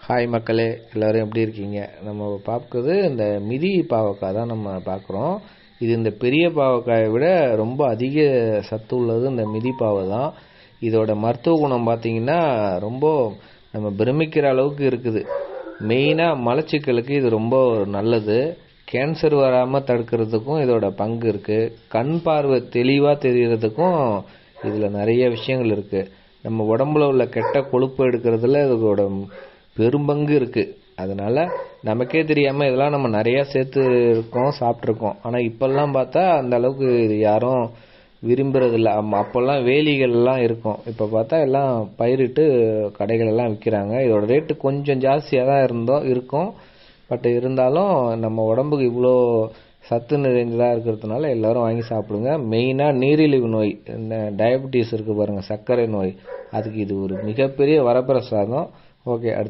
Hi மக்களே, எல்லோரும் எப்படி இருக்கீங்க? நம்ம பார்க்குறது இந்த மிதி பாவக்காய் தான் நம்ம பார்க்குறோம். இது இந்த பெரிய பாவக்காயை விட ரொம்ப அதிக சத்து உள்ளது இந்த மிதி பாவை தான். இதோட மருத்துவ குணம் பார்த்திங்கன்னா ரொம்ப நம்ம பிரமிக்கிற அளவுக்கு இருக்குது. மெயினாக மலச்சிக்கலுக்கு இது ரொம்ப நல்லது. கேன்சர் வராமல் தடுக்கிறதுக்கும் இதோட பங்கு இருக்குது. கண் பார்வை தெளிவாக தெரிகிறதுக்கும் இதில் நிறைய விஷயங்கள் இருக்குது. நம்ம உடம்புல உள்ள கெட்ட கொழுப்பு எடுக்கிறதுல இதோட பெரும்பங்கு இருக்குது. அதனால் நமக்கே தெரியாமல் இதெல்லாம் நம்ம நிறையா சேர்த்து இருக்கோம், சாப்பிட்ருக்கோம். ஆனால் இப்போல்லாம் பார்த்தா அந்த அளவுக்கு இது யாரும் விரும்புறதில்ல. அப்போல்லாம் வேலிகள்லாம் இருக்கும், இப்போ பார்த்தா எல்லாம் பயிரிட்டு கடைகளெல்லாம் விற்கிறாங்க. இதோட ரேட்டு கொஞ்சம் ஜாஸ்தியாக தான் இருக்கும். பட் இருந்தாலும் நம்ம உடம்புக்கு இவ்வளோ சத்து நிறைந்ததாக இருக்கிறதுனால எல்லோரும் வாங்கி சாப்பிடுங்க. மெயினாக நீரிழிவு நோய், இந்த டயபெட்டிஸ் இருக்குது பாருங்கள், சர்க்கரை நோய், அதுக்கு இது ஒரு மிகப்பெரிய வரப்பிரசாதம். ஓகே, அடுத்து